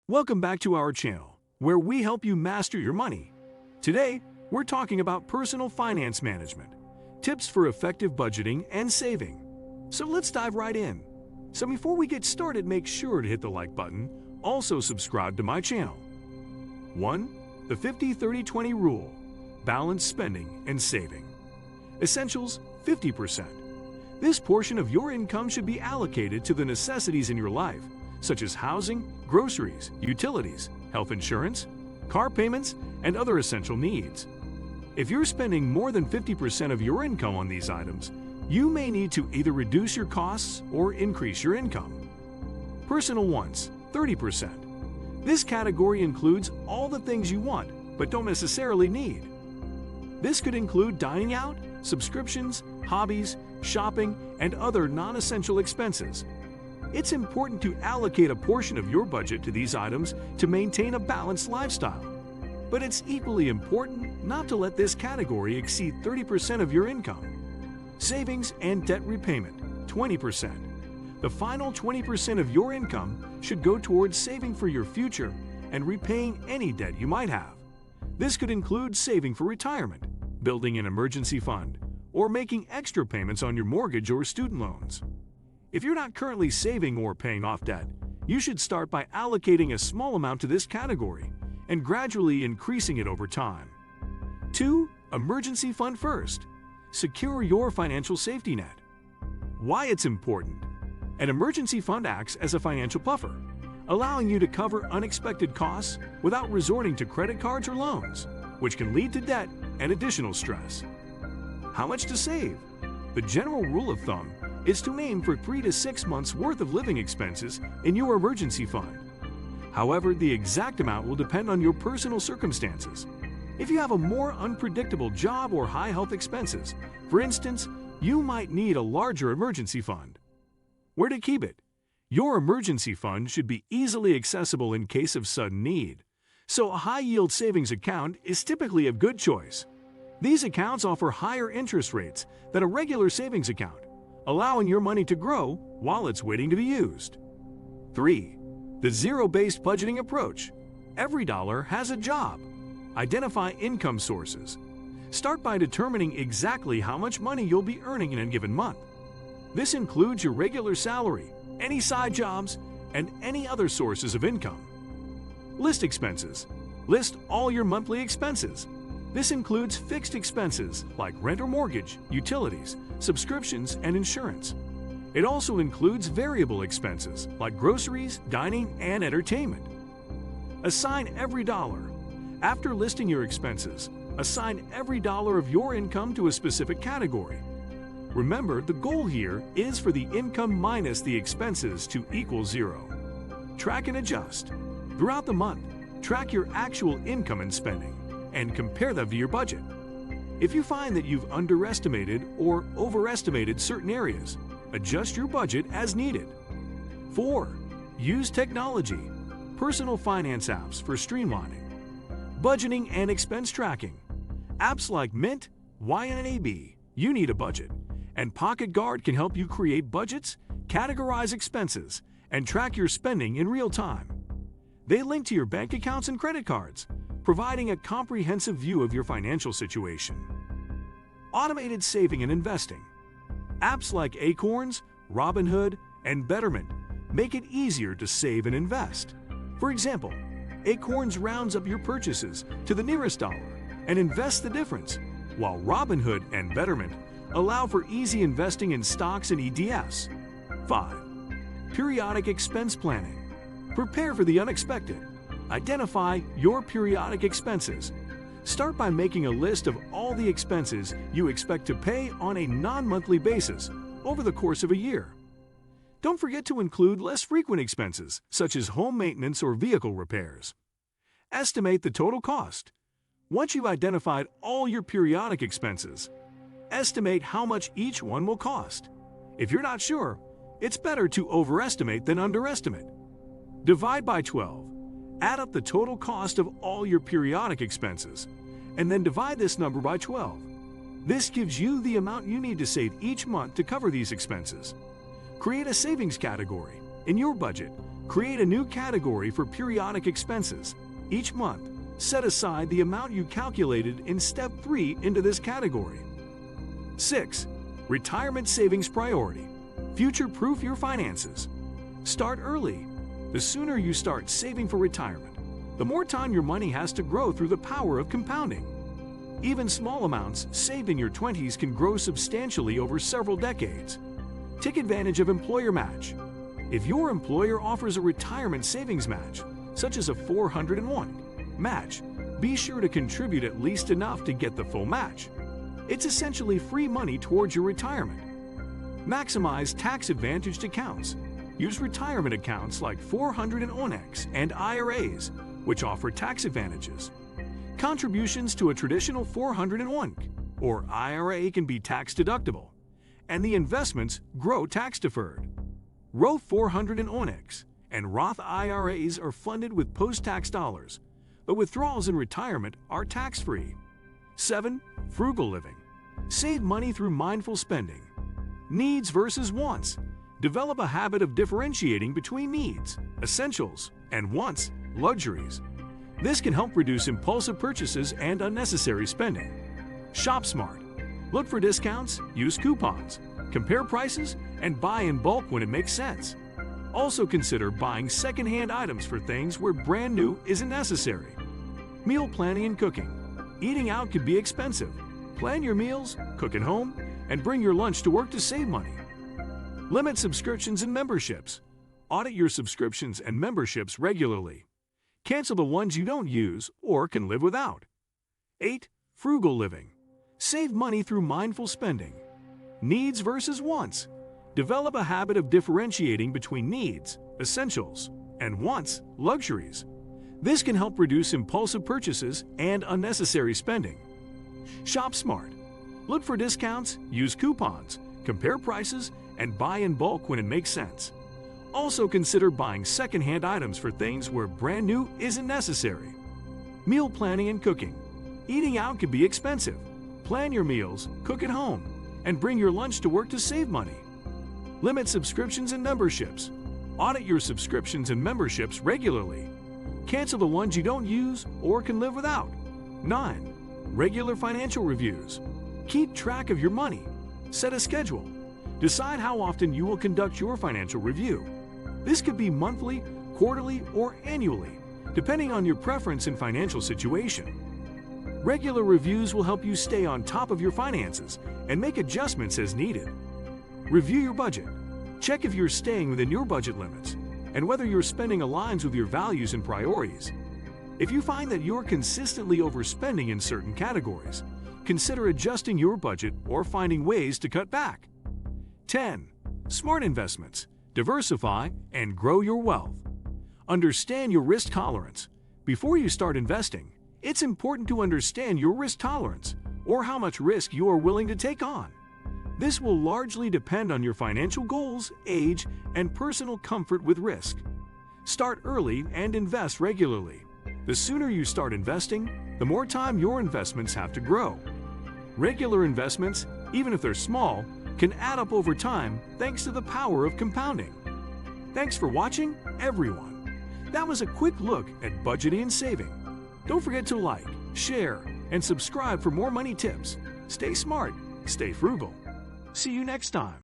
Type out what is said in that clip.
Welcome back to our channel, where we help you master your money. Today, we're talking about personal finance management, tips for effective budgeting and saving. So let's dive right in. So before we get started, make sure to hit the like button, also subscribe to my channel. 1. The 50-30-20 rule. Balance spending and saving. Essentials, 50%. This portion of your income should be allocated to the necessities in your life, such as housing, groceries, utilities, health insurance, car payments, and other essential needs. If you're spending more than 50% of your income on these items, you may need to either reduce your costs or increase your income. Personal wants, 30%. This category includes all the things you want but don't necessarily need. This could include dining out, subscriptions, hobbies, shopping, and other non-essential expenses. It's important to allocate a portion of your budget to these items to maintain a balanced lifestyle. But it's equally important not to let this category exceed 30% of your income. Savings and debt repayment, 20%. The final 20% of your income should go towards saving for your future and repaying any debt you might have. This could include saving for retirement, building an emergency fund, or making extra payments on your mortgage or student loans. If you're not currently saving or paying off debt, you should start by allocating a small amount to this category and gradually increasing it over time. 2. Emergency fund first. Secure your financial safety net. Why it's important? An emergency fund acts as a financial buffer, allowing you to cover unexpected costs without resorting to credit cards or loans, which can lead to debt and additional stress. How much to save? The general rule of thumb is to aim for 3 to 6 months' worth of living expenses in your emergency fund. However, the exact amount will depend on your personal circumstances. If you have a more unpredictable job or high health expenses, for instance, you might need a larger emergency fund. Where to keep it? Your emergency fund should be easily accessible in case of sudden need, so a high-yield savings account is typically a good choice. These accounts offer higher interest rates than a regular savings account, allowing your money to grow while it's waiting to be used. 3. The zero-based budgeting approach. Every dollar has a job. Identify income sources. Start by determining exactly how much money you'll be earning in a given month. This includes your regular salary, any side jobs, and any other sources of income. List expenses. List all your monthly expenses. This includes fixed expenses like rent or mortgage, utilities, subscriptions, and insurance. It also includes variable expenses like groceries, dining, and entertainment. Assign every dollar. After listing your expenses, assign every dollar of your income to a specific category. Remember, the goal here is for the income minus the expenses to equal zero. Track and adjust. Throughout the month, track your actual income and spending and compare them to your budget. If you find that you've underestimated or overestimated certain areas, adjust your budget as needed. 4. Use technology. Personal finance apps for streamlining. Budgeting and expense tracking. Apps like Mint, YNAB, You Need a Budget, and Pocket Guard can help you create budgets, categorize expenses, and track your spending in real time. They link to your bank accounts and credit cards, providing a comprehensive view of your financial situation. Automated saving and investing. Apps like Acorns, Robinhood, and Betterment make it easier to save and invest. For example, Acorns rounds up your purchases to the nearest dollar and invests the difference, while Robinhood and Betterment allow for easy investing in stocks and ETFs. 5. Periodic expense planning. Prepare for the unexpected. Identify your periodic expenses. Start by making a list of all the expenses you expect to pay on a non-monthly basis over the course of a year. Don't forget to include less frequent expenses, such as home maintenance or vehicle repairs. Estimate the total cost. Once you've identified all your periodic expenses, estimate how much each one will cost. If you're not sure, it's better to overestimate than underestimate. Divide by 12. Add up the total cost of all your periodic expenses, and then divide this number by 12. This gives you the amount you need to save each month to cover these expenses. Create a savings category in your budget Create a new category for periodic expenses. Each month, set aside the amount you calculated in Step 3 into this category. 6. Retirement savings priority. Future-proof your finances. Start early. The sooner you start saving for retirement, the more time your money has to grow through the power of compounding. Even small amounts saved in your 20s can grow substantially over several decades. Take advantage of Employer Match. If your employer offers a retirement savings match, such as a 401 match, be sure to contribute at least enough to get the full match. It's essentially free money towards your retirement. Maximize tax-advantaged accounts. Use retirement accounts like 401(k) and IRAs, which offer tax advantages. Contributions to a traditional 401(k) or IRA can be tax-deductible, and the investments grow tax-deferred. Roth 401(k) and Roth IRAs are funded with post-tax dollars, but withdrawals in retirement are tax-free. 7. Frugal living. Save money through mindful spending. Needs versus wants. Develop a habit of differentiating between needs, essentials, and wants, luxuries. This can help reduce impulsive purchases and unnecessary spending. Shop smart. Look for discounts, use coupons, compare prices, and buy in bulk when it makes sense. Also consider buying second-hand items for things where brand new isn't necessary. Meal planning and cooking. Eating out can be expensive. Plan your meals, cook at home, and bring your lunch to work to save money. Limit subscriptions and memberships. Audit your subscriptions and memberships regularly. Cancel the ones you don't use or can live without. 8. Frugal living. Save money through mindful spending. Needs versus wants. Develop a habit of differentiating between needs, essentials, and wants, luxuries. This can help reduce impulsive purchases and unnecessary spending. Shop smart. Look for discounts, use coupons, compare prices, and buy in bulk when it makes sense. Also consider buying second-hand items for things where brand new isn't necessary. Meal planning and cooking. Eating out can be expensive. Plan your meals, cook at home, and bring your lunch to work to save money. Limit subscriptions and memberships. Audit your subscriptions and memberships regularly. Cancel the ones you don't use or can live without. 9. Regular financial reviews. Keep track of your money. Set a schedule. Decide how often you will conduct your financial review. This could be monthly, quarterly, or annually, depending on your preference and financial situation. Regular reviews will help you stay on top of your finances and make adjustments as needed. Review your budget. Check if you're staying within your budget limits and whether your spending aligns with your values and priorities. If you find that you're consistently overspending in certain categories, consider adjusting your budget or finding ways to cut back. 10. Smart investments. Diversify and grow your wealth. Understand your risk tolerance. Before you start investing, it's important to understand your risk tolerance or how much risk you are willing to take on. This will largely depend on your financial goals, age, and personal comfort with risk. Start early and invest regularly. The sooner you start investing, the more time your investments have to grow. Regular investments, even if they're small, can add up over time thanks to the power of compounding. Thanks for watching, everyone. That was a quick look at budgeting and saving. Don't forget to like, share, and subscribe for more money tips. Stay smart, stay frugal. See you next time.